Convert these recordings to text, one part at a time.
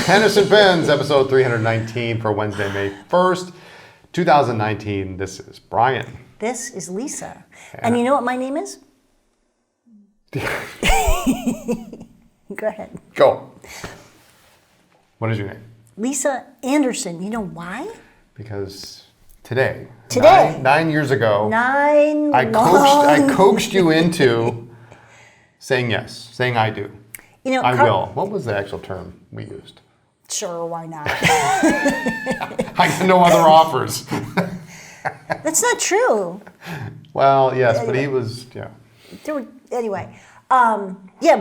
Henderson Pens, episode 319 for Wednesday, May 1st, 2019. This is Brian. This is Lisa. And you know what my name is? Go ahead. Go. What is your name? Lisa Anderson. You know why? Because today. 9 years ago, I coaxed you into saying yes, saying I do. You know, I will. What was the actual term we used? Sure, why not? I got no other offers. That's not true. Well, yes, but he was, yeah. Anyway,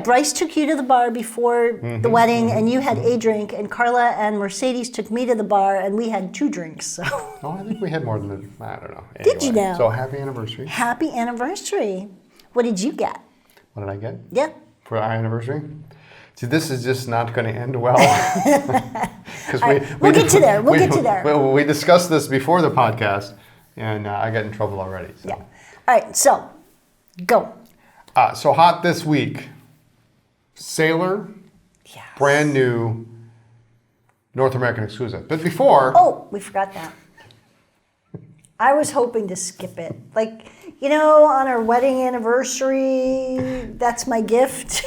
Bryce took you to the bar before the wedding, and you had a drink, and Carla and Mercedes took me to the bar, and we had 2 drinks. So. Oh, I think we had more than I don't know. Anyway, did you know? So happy anniversary. Happy anniversary. What did you get? What did I get? Yeah. For our anniversary? See, this is just not going to end well. We'll get to there. We'll get to there. We discussed this before the podcast, and I got in trouble already. So. Yeah. All right, so go. So hot this week. Sailor, yes. Brand new North American exclusive. But before... Oh, we forgot that. I was hoping to skip it. Like, you know, on our wedding anniversary, that's my gift.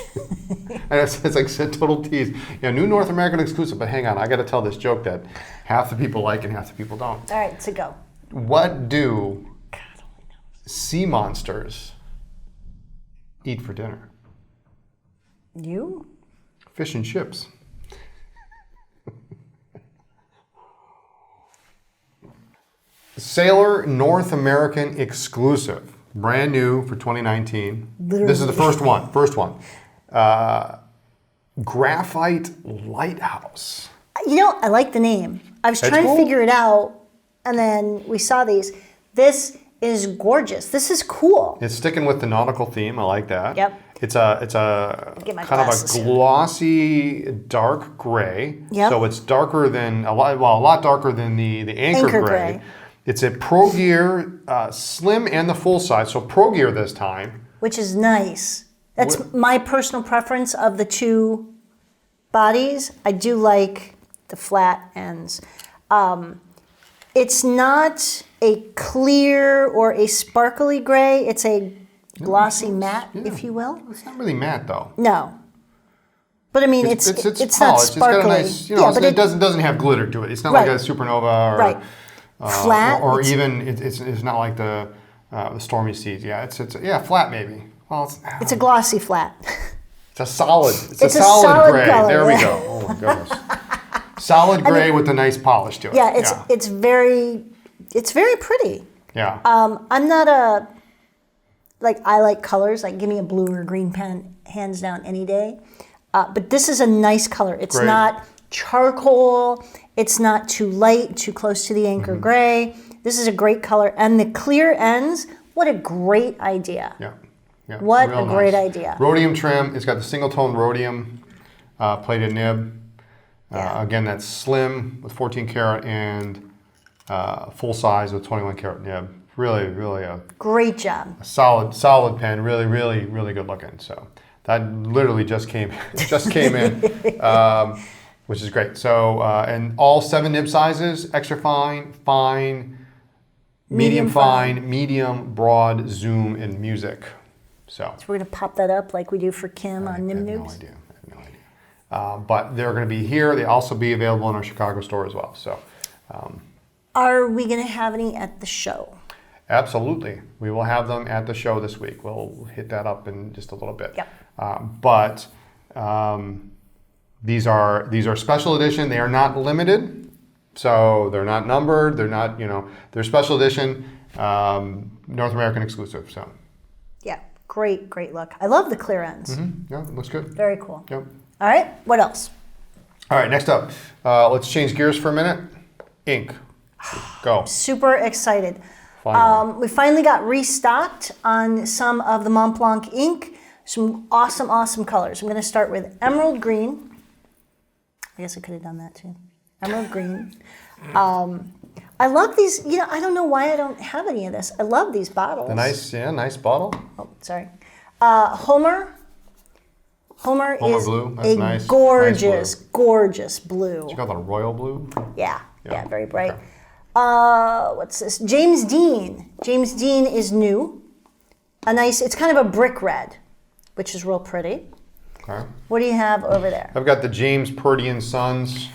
And it's like a total tease. Yeah, new North American exclusive. But hang on, I got to tell this joke that half the people like and half the people don't. All right, so go. What do sea monsters eat for dinner? You? Fish and chips. Sailor North American exclusive. Brand new for 2019. Literally. This is the first one. Graphite Lighthouse. You know, I like the name. I was trying to figure it out, and then we saw these. This is gorgeous. This is cool. It's sticking with the nautical theme. I like that. Yep. It's a kind of a glossy dark gray. Yep. So it's darker than a lot darker than the anchor gray. It's a Pro Gear slim and the full size. So Pro Gear this time, which is nice. That's my personal preference of the 2 bodies. I do like the flat ends. It's not a clear or a sparkly gray. It's a glossy matte, if you will. It's not really matte though. No. But I mean, it's not sparkly. It's got a nice, but it doesn't have glitter to it. It's not like a supernova or flat. Or even it's not like the Stormy Seas. Yeah, it's flat maybe. Well, it's a glossy flat. It's a solid. It's a solid gray. Color, there we go. Oh my goodness. Solid gray with a nice polish to it. Yeah, it's very pretty. Yeah. I'm not I like colors. Like, give me a blue or green pen, hands down, any day. But this is a nice color. It's not charcoal. It's not too light, too close to the anchor gray. This is a great color. And the clear ends, what a great idea. Yeah. What a great idea. Rhodium trim. It's got the single tone rhodium plated nib. Again, that's slim with 14 karat and full size with 21 karat nib. Really, really a great job. A solid pen. Really, really, really good looking. So that literally just came in, which is great. So and all 7 nib sizes: extra fine, fine, medium fine, medium, broad, zoom, and music. So we're gonna pop that up like we do for Kim on Nib Noobs. I have no idea. But they're going to be here. They also be available in our Chicago store as well. So, are we going to have any at the show? Absolutely, we will have them at the show this week. We'll hit that up in just a little bit. Yep. But these are special edition. They are not limited, so they're not numbered. They're not they're special edition, North American exclusive. So. Yeah. Great look. I love the clear ends. Yeah, it looks good. Very cool. Yep. All right, what else? All right, next up, let's change gears for a minute. Ink. Go. Super excited. Finally. We finally got restocked on some of the Montblanc ink. Some awesome colors. I'm going to start with emerald green. I guess I could have done that too. Emerald green. I love these. I don't know why I don't have any of this. I love these bottles. Nice bottle. Oh, sorry. Homer, Homer Homer is blue. That's a nice. gorgeous, Nice gorgeous blue. You got the royal blue? Yeah, very bright. Okay. What's this? James Dean. James Dean is new. It's kind of a brick red, which is real pretty. Okay. What do you have over there? I've got the James Purdey and Sons.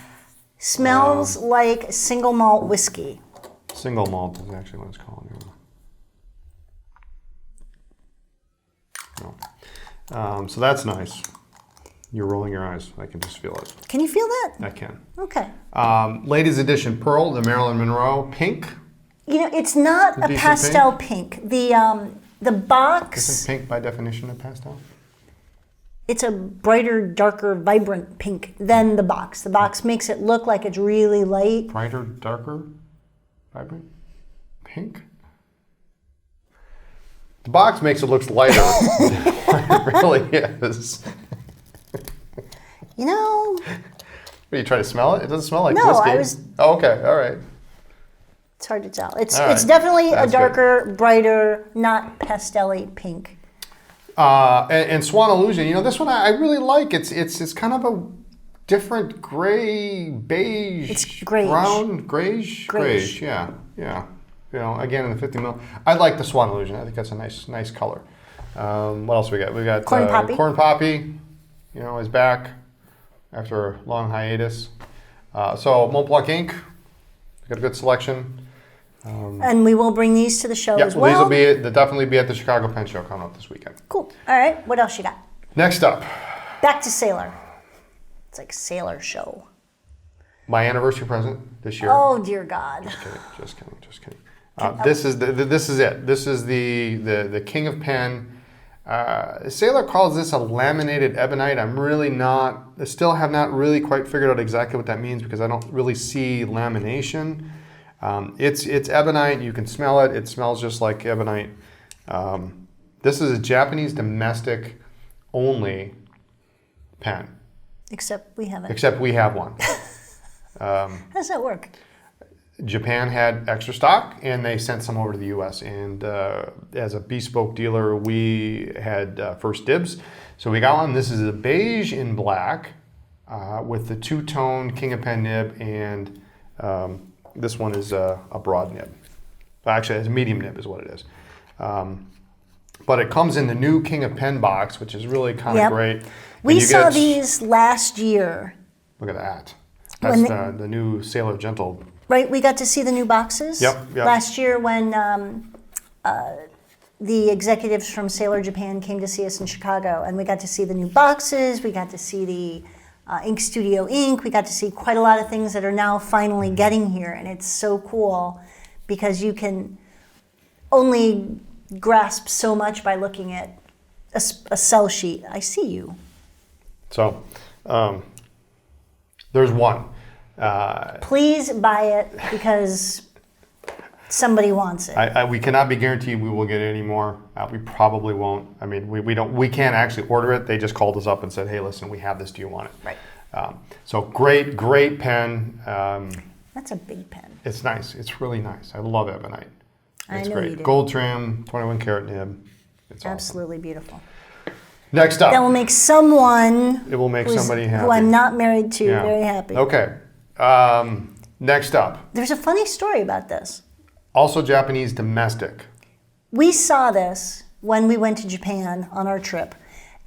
Smells like single malt whiskey. Single malt is actually what it's called. No. So that's nice. You're rolling your eyes. I can just feel it. Can you feel that? I can. Okay. Ladies edition Pearl, the Marilyn Monroe pink. It's not a decent pastel pink. The box. Isn't pink by definition a pastel? It's a brighter, darker, vibrant pink than the box. The box makes it look like it's really light. Brighter, darker, vibrant, pink. The box makes it look lighter than what it really is. What, are you trying to smell it? It doesn't smell like whiskey. Oh, okay, all right. It's hard to tell. It's right. definitely That's a darker, brighter, not pastel-y pink. And Swan Illusion, this one I really like. It's kind of a different gray, beige, it's grayish. Brown, grayish. Yeah. Again in the 50 mil. I like the Swan Illusion. I think that's a nice color. What else we got? We got Corn Poppy. Corn Poppy, is back after a long hiatus. So Montblanc Ink, got a good selection. And we will bring these to the show as well. They'll definitely be at the Chicago Pen Show coming up this weekend. Cool. All right. What else you got? Next up. Back to Sailor. It's like Sailor show. My anniversary present this year. Oh dear God. Just kidding. This is it. This is the King of Pen. Sailor calls this a laminated ebonite. I still have not really quite figured out exactly what that means because I don't really see lamination. It's ebonite. You can smell it. It smells just like ebonite. This is a Japanese domestic only pen. Except we haven't. Except we have one. How does that work? Japan had extra stock, and they sent some over to the U.S. And as a bespoke dealer, we had first dibs. So we got one. This is a beige in black with the two-tone King of Pen nib, and this one is a broad nib. Actually, it's a medium nib is what it is. But it comes in the new King of Pen box, which is really kind of great. We saw these last year. Look at that. That's the new Sailor Gentle. Right, we got to see the new boxes. Yep. Last year when the executives from Sailor Japan came to see us in Chicago, and we got to see the new boxes, we got to see the Ink Studio ink, we got to see quite a lot of things that are now finally getting here, and it's so cool because you can only grasp so much by looking at a cell sheet. I see you. So, there's one. Please buy it because somebody wants it. We cannot be guaranteed we will get any more. We probably won't. I mean, we can't actually order it. They just called us up and said, "Hey, listen, we have this. Do you want it?" Right. So great pen. That's a big pen. It's nice. It's really nice. I love ebonite. It's I know great. you do. Gold trim, 21 karat nib. It's Absolutely beautiful. Next up. That will make someone. It will make somebody happy. Who I'm not married to very happy. Okay. Next up. There's a funny story about this. Also Japanese domestic. We saw this when we went to Japan on our trip,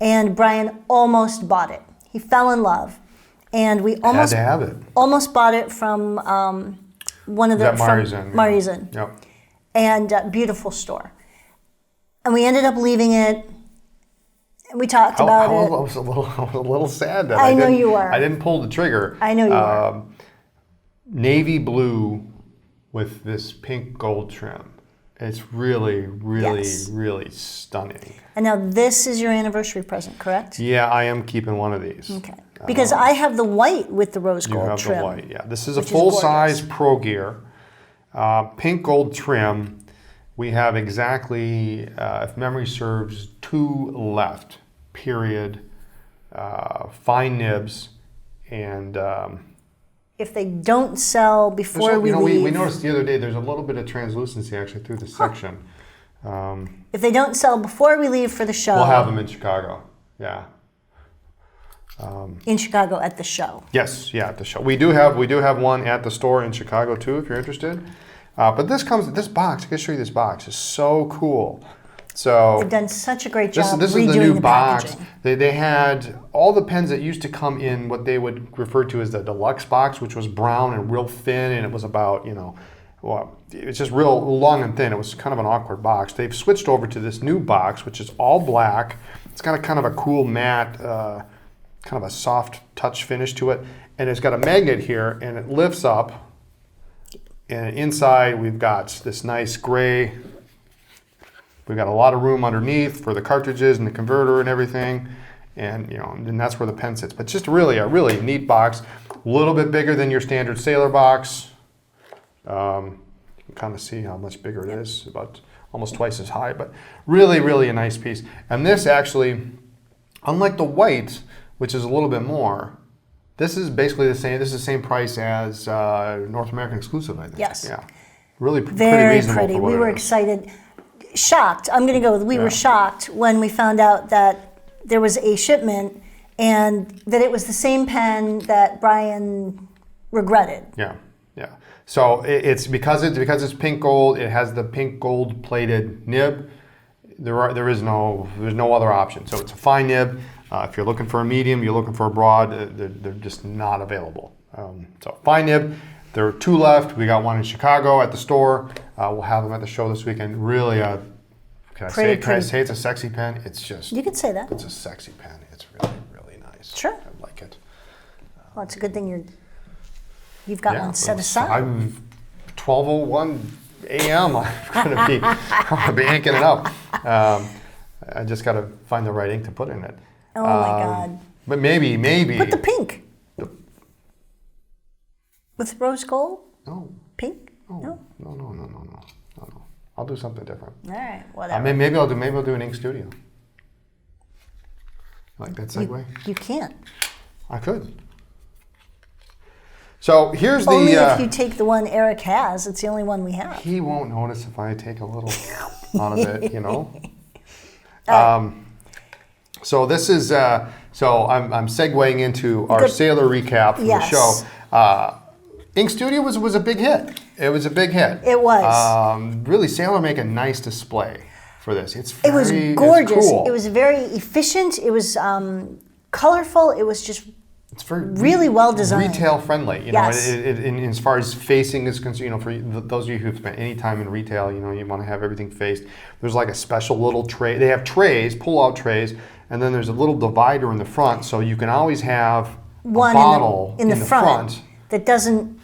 and Brian almost bought it. He fell in love, and we almost had to have it. Almost bought it from one of the Marizen. Yeah. Yep. And beautiful store. And we ended up leaving it. And we talked about it. I was a little sad that I know you were. I didn't pull the trigger. I know you were. Navy blue with this pink gold trim. It's really stunning. And now this is your anniversary present, correct? Yeah, I am keeping one of these. Okay. Because I have the white with the rose gold trim. You have the white, yeah. This is a full-size Pro Gear. Pink gold trim. We have exactly, if memory serves, 2 left, period. Fine nibs. And if they don't sell before we leave. We noticed the other day there's a little bit of translucency actually through the section. If they don't sell before we leave for the show. We'll have them in Chicago, yeah. In Chicago at the show. Yes, yeah, at the show. We do have one at the store in Chicago too, if you're interested. But this box. I can show you this box. It's so cool. So They've done such a great job this redoing is the new box. packaging. They had all the pens that used to come in what they would refer to as the deluxe box, which was brown and real thin, and it was about, it's just real long and thin. It was kind of an awkward box. They've switched over to this new box, which is all black. It's got a kind of a cool matte, kind of a soft touch finish to it, and it's got a magnet here, and it lifts up. And inside we've got this nice gray. We've got a lot of room underneath for the cartridges and the converter and everything, and and that's where the pen sits. But just really a really neat box, a little bit bigger than your standard Sailor box. You can kind of see how much bigger it is, about almost twice as high, but really, really a nice piece. And this actually, unlike the white, which is a little bit more, this is basically the same. This is the same price as North American exclusive, I think. Yes. Yeah. Really pretty Very reasonable pretty. for what We it were is. excited. Shocked. I'm going to go with we were shocked when we found out that there was a shipment and that it was the same pen that Brian regretted. Yeah, yeah. So it's because it's pink gold. It has the pink gold plated nib. There's no other option. So it's a fine nib. If you're looking for a medium, you're looking for a broad, they're just not available. So fine nib. There are 2 left. We got one in Chicago at the store. We'll have them at the show this weekend. Really, can I say it's a sexy pen? It's just. You could say that. It's a sexy pen. It's really, really nice. Sure. I like it. Well, it's a good thing you've got one set it's- aside. I'm 12:01 a.m. I'm gonna be inking it up. I just got to find the right ink to put in it. Oh my God. But maybe. Put the pink. With rose gold? No. Pink? No. No. I'll do something different. All right, whatever. Maybe I'll do an ink studio. Like that segue? You can't. I could. So here's Only the. if you take the one Eric has. It's the only one we have. He won't notice if I take a little out of it, So this is. So I'm segueing into our Sailor recap from the show. Ink Studio was a big hit. It was a big hit. It was. Really, Sailor make a nice display for this. It was gorgeous. It's cool. It was very efficient. It was colorful. It was just It's very really well designed. Retail friendly, Yes. In as far as facing is concerned, for those of you who've spent any time in retail, you want to have everything faced. There's like a special little tray. They have trays, pull-out trays, and then there's a little divider in the front, so you can always have one a bottle in the front that doesn't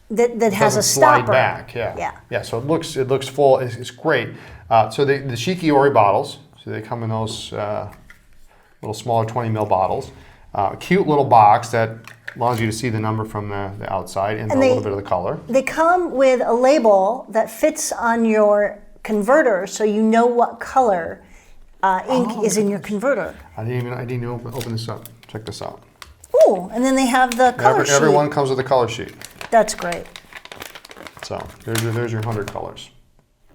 that has a slide stopper. back. Yeah. So it looks full. It's great. So the Shikiori bottles. So they come in those little smaller 20 ml bottles. Cute little box that allows you to see the number from the outside and a little bit of the color. They come with a label that fits on your converter, so you know what color ink is in your converter. I didn't even open this up. Check this out. Ooh, and then they have the color sheet. Everyone comes with a color sheet. That's great. So there's your 100 colors.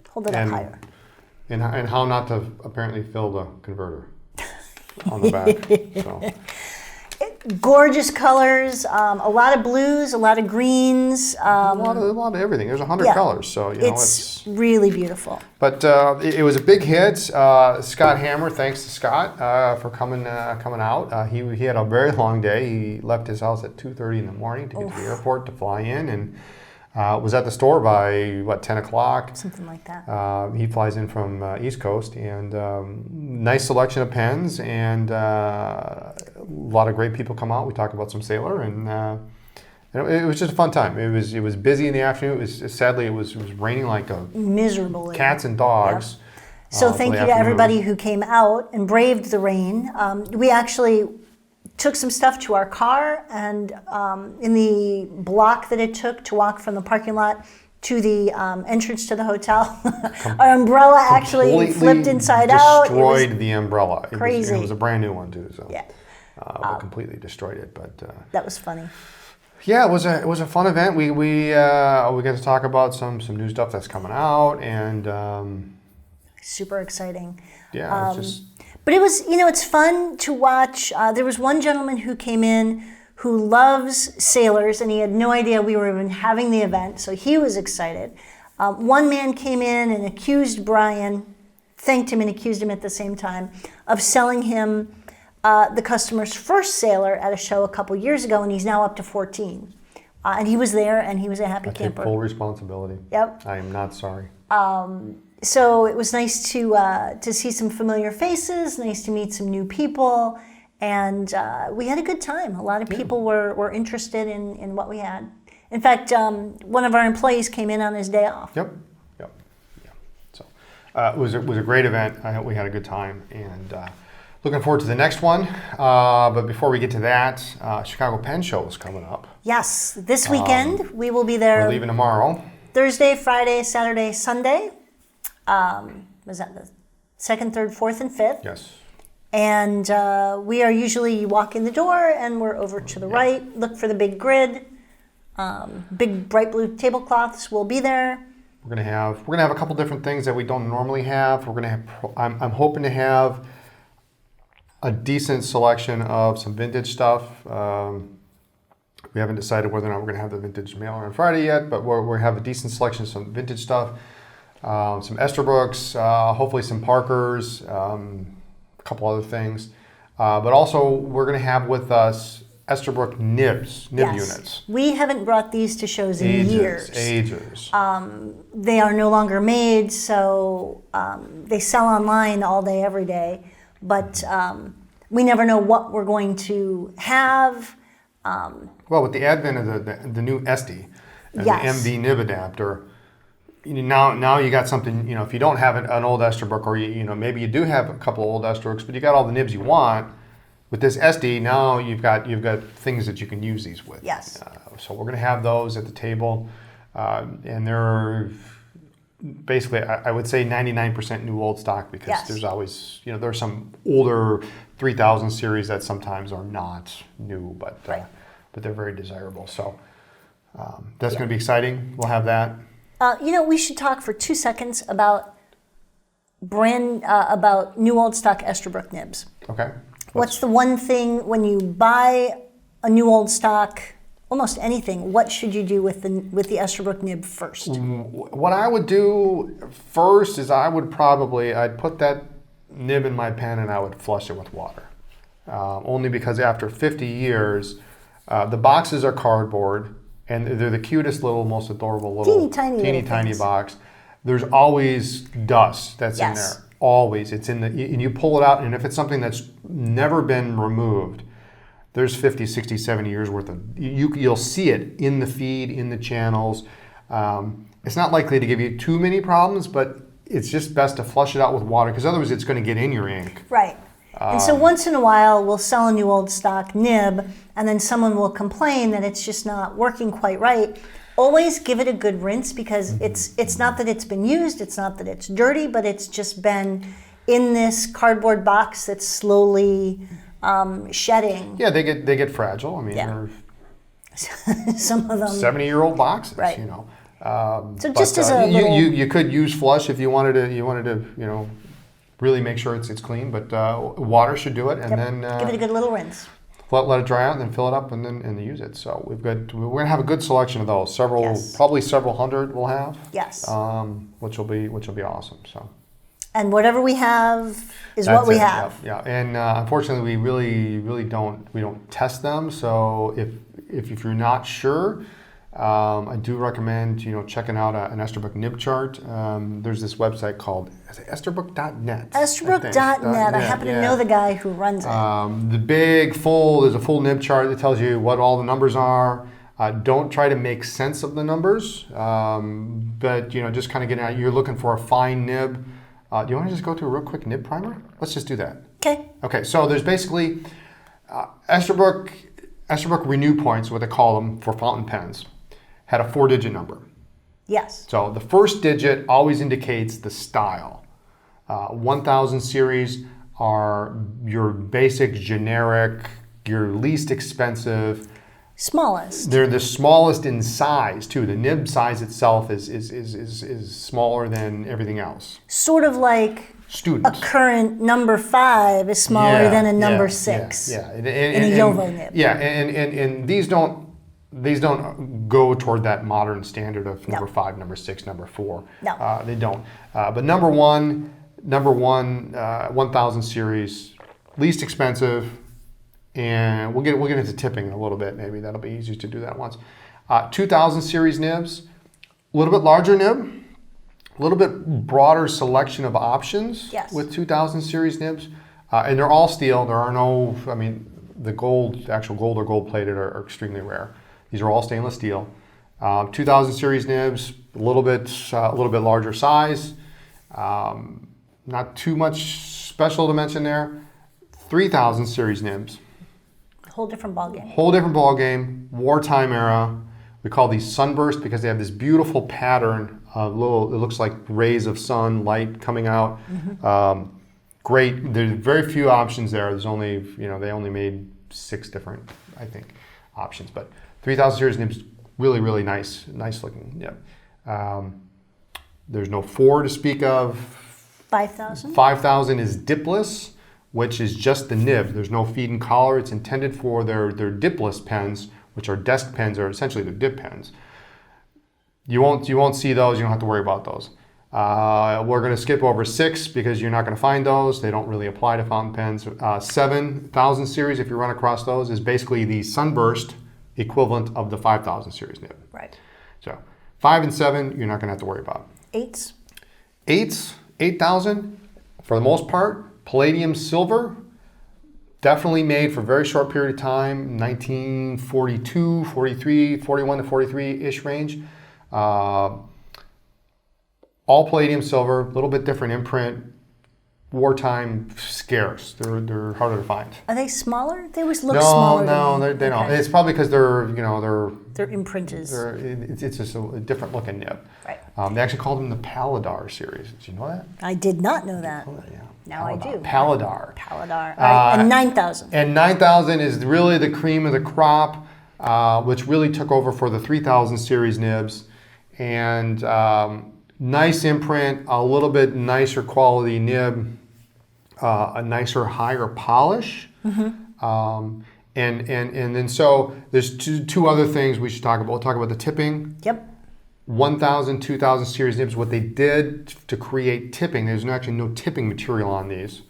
Hold it up higher. And how not to apparently fill the converter on the back. So. Gorgeous colors, a lot of blues, a lot of greens. A lot of everything. There's 100 colors, so it's really beautiful. But it was a big hit. Scott Hammer, thanks to Scott for coming out. He had a very long day. He left his house at 2:30 in the morning to get to the airport to fly in, and was at the store by 10 o'clock. Something like that. He flies in from East Coast, and nice selection of pens, and a lot of great people come out. We talk about some Sailor, and it was just a fun time. It was busy in the afternoon. Sadly it was raining like miserably. Cats and dogs. Yep. So thank you to everybody who came out and braved the rain. We actually took some stuff to our car, and in the block that it took to walk from the parking lot to the entrance to the hotel, our umbrella actually flipped inside out. Destroyed the umbrella. Crazy. It was a brand new one too, so yeah. We completely destroyed it. But that was funny. Yeah, it was a fun event. We got to talk about some new stuff that's coming out, and super exciting. Yeah, it's just. But it was, it's fun to watch. There was one gentleman who came in who loves sailors, and he had no idea we were even having the event, so he was excited. One man came in and accused Brian, thanked him and accused him at the same time, of selling him the customer's first sailor at a show a couple years ago, and he's now up to 14. And he was there, and he was a happy camper. I take full responsibility. Yep. I am not sorry. So it was nice to see some familiar faces, nice to meet some new people, and we had a good time. A lot of people were interested in what we had. In fact, one of our employees came in on his day off. Yep. So it was a great event. I hope we had a good time, and looking forward to the next one. But before we get to that, Chicago Pen Show is coming up. Yes, this weekend we will be there. We're leaving tomorrow. Thursday, Friday, Saturday, Sunday. Was that the 2nd, 3rd, 4th, and 5th? Yes. And we are usually, you walk in the door and we're over to the right. Look for the big grid. Big bright blue tablecloths will be there. We're gonna have a couple different things that we don't normally have. We're gonna have. I'm hoping to have a decent selection of some vintage stuff. We haven't decided whether or not we're going to have the vintage mailer on Friday yet, but we're have a decent selection of some vintage stuff, some Esterbrooks, hopefully some Parkers, a couple other things. But also we're going to have with us Esterbrook Nibs, Nib units. We haven't brought these to shows in years. Ages. They are no longer made, so they sell online all day, every day. But we never know what we're going to have. Well, with the advent of the new Este and the MV nib adapter, now you got something. If you don't have an old Esterbrook, or maybe you do have a couple of old Esterbrooks, but you got all the nibs you want. With this Este, now you've got things that you can use these with. Yes. So we're going to have those at the table, and they're basically, I would say 99% new old stock, because there's always, there's some older 3000 series that sometimes are not new, but they're very desirable. So that's going to be exciting. We'll have that. We should talk for 2 seconds about about new old stock Esterbrook nibs. Okay. What's the one thing when you buy a new old stock, almost anything, what should you do with the Esterbrook nib first? What I would do first is I'd put that nib in my pen and I would flush it with water. Only because after 50 years, the boxes are cardboard, and they're the cutest little, most adorable little teeny tiny box. There's always dust that's in there. Always. It's and you pull it out, and if it's something that's never been removed, there's 50, 60, 70 years worth of, you'll see it in the feed, in the channels. It's not likely to give you too many problems, but it's just best to flush it out with water, because otherwise it's going to get in your ink. Right. And so once in a while, we'll sell a new old stock nib, and then someone will complain that it's just not working quite right. Always give it a good rinse, because it's not that it's been used, it's not that it's dirty, but it's just been in this cardboard box that's slowly shedding. Yeah, they get fragile. I mean, they're some of them 70-year-old boxes. Right. So just as a little, you could use flush if you wanted to really make sure it's clean, but water should do it, and then give it a good little rinse. Let it dry out, and then fill it up, and then use it. So we're gonna have a good selection of those. Probably several hundred we'll have. Yes. Which will be awesome. So. And whatever we have is what we have. Yeah. And unfortunately, we really don't test them. So if you're not sure, I do recommend checking out an Esterbrook Nib Chart. There's this website called Esterbrook.net. Esterbrook.net. I happen to know the guy who runs it. There's a full nib chart that tells you what all the numbers are. Don't try to make sense of the numbers, but just kind of get out. You're looking for a fine nib. Do you want to just go through a real quick nib primer? Let's just do that. Okay. So there's basically Esterbrook Renew Points, what they call them for fountain pens, had a 4-digit number. Yes. So the first digit always indicates the style. 1000 series are your basic, generic, your least expensive. Smallest. They're the smallest in size too. The nib size itself is smaller than everything else. Sort of like Students. a current number 5 is smaller than a number 6. Yeah. In a Yovo nib. Yeah, and these don't go toward that modern standard of number 5, number 6, number 4. No. They don't. But number one, 1000 series, least expensive, and we'll get into tipping in a little bit. Maybe that'll be easier to do that once. 2000 series nibs, a little bit larger nib, a little bit broader selection of options with 2000 series nibs, and they're all steel. There are no, I mean, the actual gold or gold plated are extremely rare. These are all stainless steel. 2000 series nibs, a little bit larger size. Not too much special to mention there. 3000 series nibs. Whole different ballgame. Whole different ballgame. Wartime era. We call these sunburst because they have this beautiful pattern of it looks like rays of sun, light coming out. Great. There's very few options there. There's only, they only made 6 different, I think, options. But 3000 series nibs, really, really nice looking. Yeah. There's no 4 to speak of. 5000. 5000 is dipless, which is just the nib. There's no feed and collar. It's intended for their dipless pens, which are desk pens, or essentially their dip pens. You won't see those. You don't have to worry about those. We're going to skip over 6 because you're not going to find those. They don't really apply to fountain pens. 7000 series, if you run across those, is basically the sunburst equivalent of the 5000 series nib. Right. So 5 and 7, you're not going to have to worry about. 8s. 8000, for the most part, palladium silver. Definitely made for a very short period of time, 1942, 43, 41 to 43-ish range. All palladium silver, a little bit different imprint. Wartime, scarce. They're harder to find. Are they smaller? They always look smaller. No, they don't. It's probably because their imprint is. It's just a different looking nib. Right. They actually called them the Palladar series. Did you know that? I did not know that. Yeah. Now I do. Palladar. All right. And 9000. And 9000 is really the cream of the crop, which really took over for the 3000 series nibs. And nice imprint, a little bit nicer quality nib, a nicer, higher polish. And then so there's two other things we should talk about. We'll talk about the tipping. Yep. 1000, 2000 series nibs, what they did to create tipping, there's actually no tipping material on these.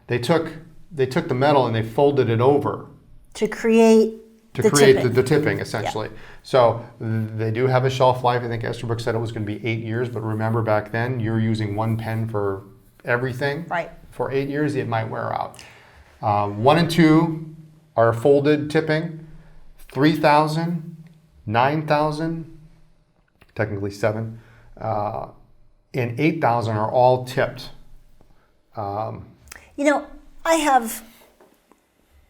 They took the metal and they folded it over to create the tipping essentially. Yeah. So they do have a shelf life. I think Esterbrook said it was going to be 8 years, but remember back then you're using one pen for everything. Right. For 8 years, it might wear out. 1 and 2 are folded tipping. 3000, 9000. Technically 7, and 8000 are all tipped. I have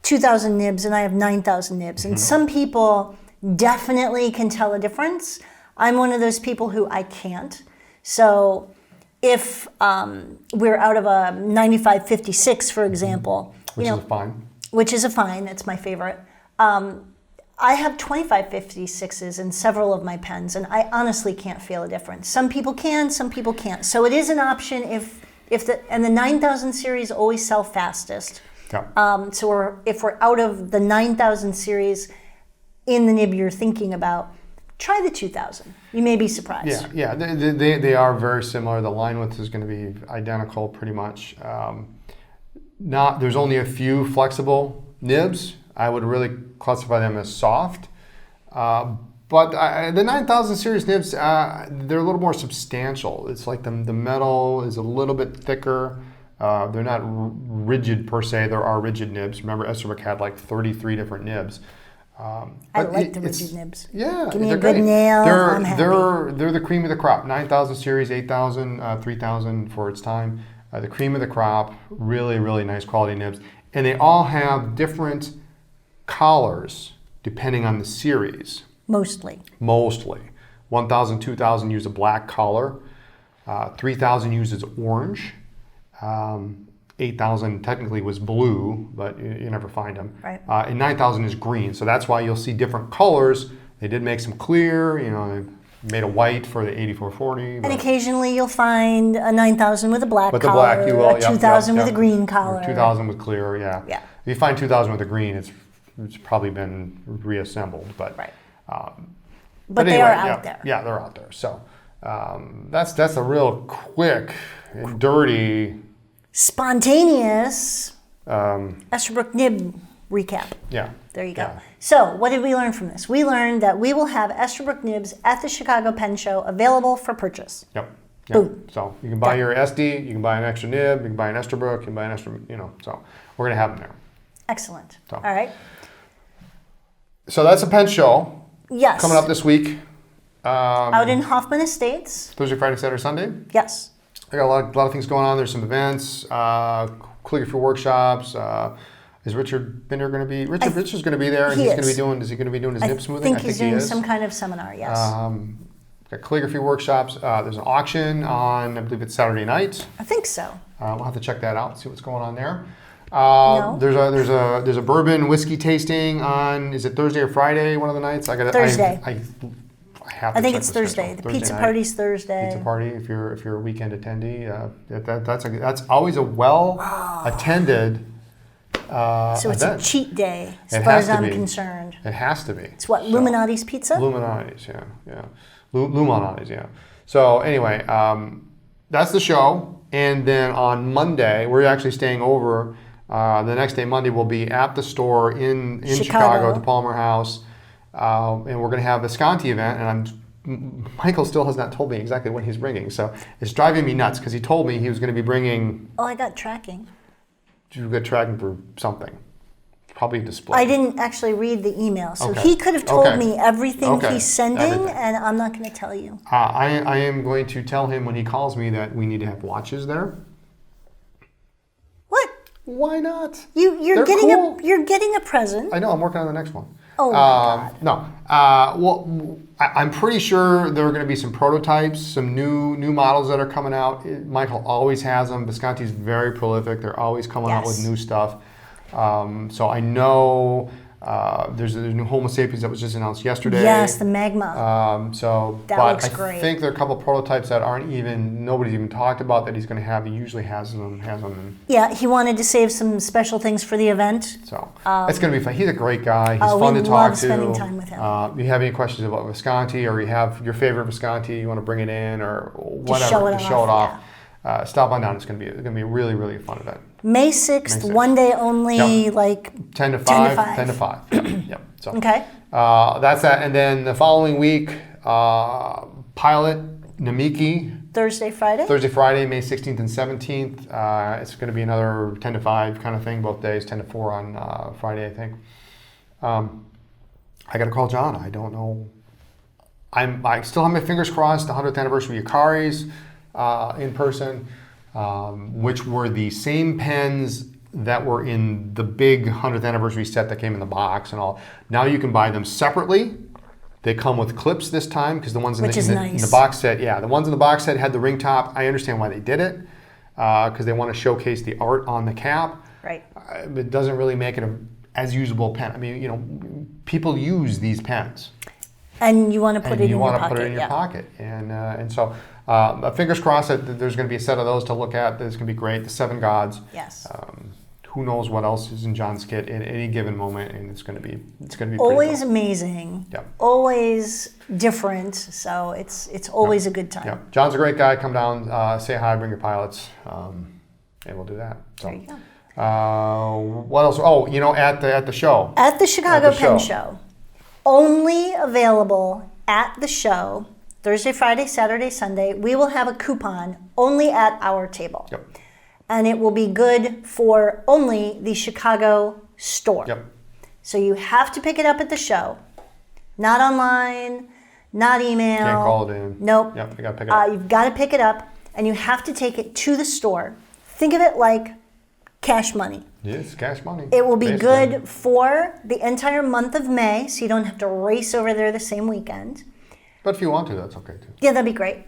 2000 nibs and I have 9000 nibs, and some people definitely can tell a difference. I'm one of those people who I can't. So if we're out of a 9556, for example, which is a fine. Which is a fine. That's my favorite. I have 2556s in several of my pens, and I honestly can't feel a difference. Some people can, some people can't. So it is an option and the 9000 series always sell fastest. Yeah. So if we're out of the 9000 series in the nib you're thinking about, try the 2000. You may be surprised. Yeah. They are very similar. The line width is going to be identical pretty much. There's only a few flexible nibs. I would really classify them as soft. But the 9000 series nibs, they're a little more substantial. It's like the metal is a little bit thicker. They're not rigid per se. There are rigid nibs. Remember, Esterbrook had like 33 different nibs. I like the rigid nibs. Yeah, give me a good nail. I'm happy. They're the cream of the crop. 9000 series, 8000, 3000 for its time. The cream of the crop. Really, really nice quality nibs, and they all have different collars depending on the series. Mostly. 1000, 2000 use a black collar. 3000 uses orange. 8,000 technically was blue, but you never find them. Right. And 9,000 is green. So that's why you'll see different colors. They did make some clear, they made a white for the 8440. And occasionally you'll find a 9,000 with a black But collar, the black, you will. a 2,000 with a green collar. Or 2,000 with clear, yeah. Yeah. If you find 2,000 with a green, it's probably been reassembled. But, Right. but they anyway, are out there. Yeah, they're out there. So that's a real quick and dirty, spontaneous Esterbrook Nib recap. yeah. There you go. Yeah. So, what did we learn from this? We learned that we will have Esterbrook Nibs at the Chicago Pen Show available for purchase. Yep. Boom. So you can buy your SD, you can buy an extra nib, you can buy an Esterbrook, you can buy an Esterbrook, so we're going to have them there. Excellent. So. All right. So that's a pen show Yes. coming up this week. Out in Hoffman Estates. Thursday, Friday, Saturday, Sunday. Yes. I got a lot of things going on. There's some events, calligraphy workshops. Is Richard Binder going to be? Richard's going to be there. And He he's going to is. be doing. Is he going to be doing his nib smoothing? I think he's doing some kind of seminar. Yes. Got calligraphy workshops. There's an auction on, I believe it's Saturday night. I think so. We'll have to check that out. See what's going on there. No. There's a bourbon whiskey tasting on. Is it Thursday or Friday? One of the nights. Thursday. I have to I think check it's the Thursday. schedule. The Thursday pizza night. party's Thursday. Pizza party. If you're a weekend attendee, that's always a well attended. So it's event. a cheat day, as It far has as to I'm be. concerned. It has to be. It's what, So- Illuminati's Pizza? Illuminati's, yeah. Illuminati's, yeah. So anyway, that's the show. And then on Monday, we're actually staying over. The next day, Monday, we'll be at the store in Chicago at the Palmer House. And we're going to have the Visconti event. And Michael still has not told me exactly what he's bringing. So it's driving me nuts because he told me he was going to be bringing... Oh, I got tracking. You got tracking for something. Probably a display. I didn't actually read the email, so Okay. he could have told Okay. me everything Okay. he's sending, Everything. and I'm not going to tell you. I am going to tell him when he calls me that we need to have watches there. What? Why not? You're They're getting cool. you're getting a present. I know. I'm working on the next one. Oh my God. No. Well, I'm pretty sure there are going to be some prototypes, some new models that are coming out. Michael always has them. Visconti's very prolific. They're always coming out with Yes. new stuff. So I know there's a new Homo sapiens that was just announced yesterday. Yes, the magma. That But looks I great. think there are a couple prototypes that nobody's even talked about that he's going to have. He usually has them. Yeah, he wanted to save some special things for the event. So it's going to be fun. He's a great guy. He's fun we to talk love to. spending time with him. You have any questions about Visconti, or you have your favorite Visconti, you want to bring it in, or whatever, show it just off, show it off. Stop on down. It's going to be a really, really fun event. May 6th, 6th. one day only, Yep. like 10 to 10 to 5. 5. 10 to 5. Yep. Yep. So Okay. that's that. And then the following week, Pilot Namiki. Thursday, Friday. Thursday, Friday, May 16th and 17th. It's going to be another 10 to 5 kind of thing both days, 10 to 4 on Friday, I think. I got to call John. I don't know. I still have my fingers crossed. The 100th anniversary of Yukari's in person, which were the same pens that were in the big 100th anniversary set that came in the box and all. Now you can buy them separately. They come with clips this time because the ones in the box set, the ones in the box set had the ring top. I understand why they did it because they want to showcase the art on the cap. Right. It doesn't really make it as usable pen. I mean, people use these pens. And you want to put it in your pocket. Put it in your pocket. And so fingers crossed that there's going to be a set of those to look at. That's going to be great. The Seven Gods. Yes. Who knows what else is in John's kit at any given moment, and it's going to be always pretty cool. Amazing. Yep. Always different. So it's always a good time. Yeah. John's a great guy. Come down, say hi, bring your pilots, and we'll do that. So. There you go. What else? Oh, at the show. At the Chicago Pen Show. Only available at the show, Thursday, Friday, Saturday, Sunday. We will have a coupon only at our table. Yep. And it will be good for only the Chicago store. Yep. So you have to pick it up at the show. Not online, not email. Can't call it in. Nope. Yep, you got to pick it up. You've got to pick it up, and you have to take it to the store. Think of it like cash money. Yes, cash money. It will be basically. good for the entire month of May, so you don't have to race over there the same weekend. But if you want to, that's okay too. Yeah, that'd be great.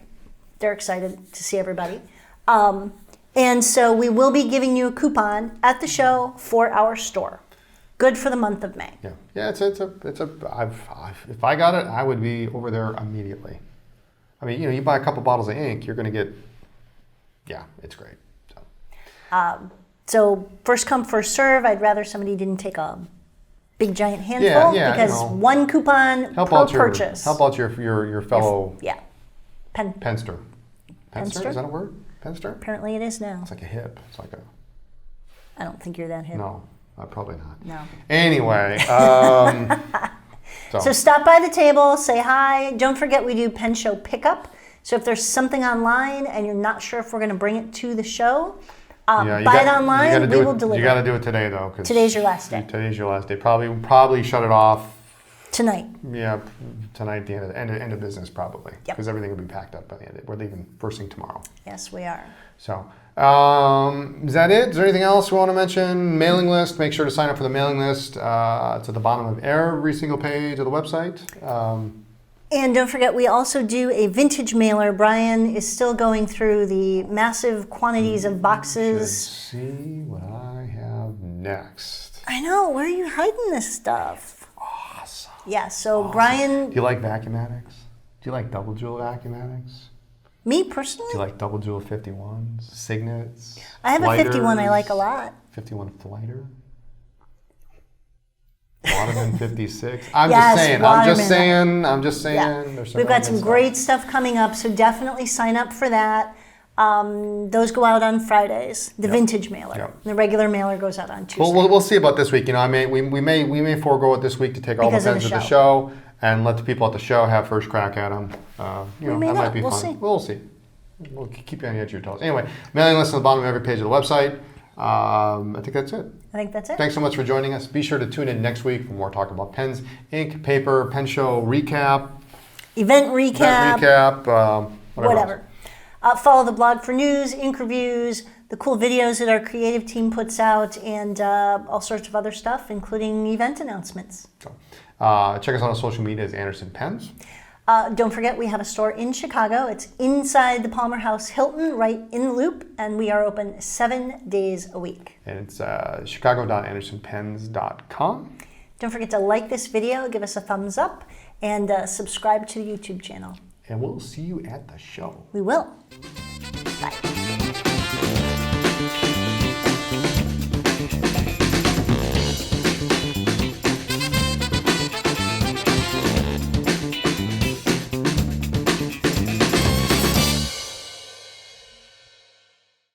They're excited to see everybody. And so we will be giving you a coupon at the show for our store. Good for the month of May. Yeah. If I got it, I would be over there immediately. I mean, you buy a couple bottles of ink, you're going to get, it's great. So first come, first serve. I'd rather somebody didn't take a big giant handful because one coupon per purchase. Help out your fellow Penster. Penster? Is that a word? Penster? Apparently it is now. It's like a hip. It's like a... I don't think you're that hip. No, probably not. No. Anyway. So stop by the table, say hi. Don't forget we do pen show pickup. So if there's something online and you're not sure if we're going to bring it to the show, buy it online, we will deliver. You got to do it today, though. Today's your last day. Today's your last day. Probably shut it off. Tonight. Yeah, tonight, the end of business, probably. Yep. Because everything will be packed up by the end. We're leaving first thing tomorrow. Yes, we are. So, is that it? Is there anything else we want to mention? Mailing list. Make sure to sign up for the mailing list. It's at the bottom of every single page of the website. And don't forget, we also do a vintage mailer. Brian is still going through the massive quantities of boxes. See what I have next. I know. Where are you hiding this stuff? Awesome. Yeah, so awesome. Brian... Do you like vacuum addicts? Do you like double jewel vacuum addicts? Me personally? Do you like double jewel 51s, signets? I have a 51 I like a lot. 51 flighter? Waterman 56. I'm just saying. Yeah. We've got some great stuff coming up, so definitely sign up for that. Those go out on Fridays. The vintage mailer. Yep. The regular mailer goes out on Tuesday. Well, we'll see about this week. We may forego it this week to take all the pens to the show and let the people at the show have first crack at them. That might be fun. We'll see. We'll keep you on the edge of your toes. Anyway, mailing list on the bottom of every page of the website. I think that's it. Thanks so much for joining us. Be sure to tune in next week for more talk about pens, ink, paper, pen show recap, event recap, whatever. Follow the blog for news, ink reviews, the cool videos that our creative team puts out, and all sorts of other stuff, including event announcements. So, check us out on social media as Anderson Pens. Don't forget, we have a store in Chicago. It's inside the Palmer House Hilton, right in the Loop, and we are open 7 days a week. And it's chicago.andersonpens.com. Don't forget to like this video, give us a thumbs up, and subscribe to the YouTube channel. And we'll see you at the show. We will. Bye.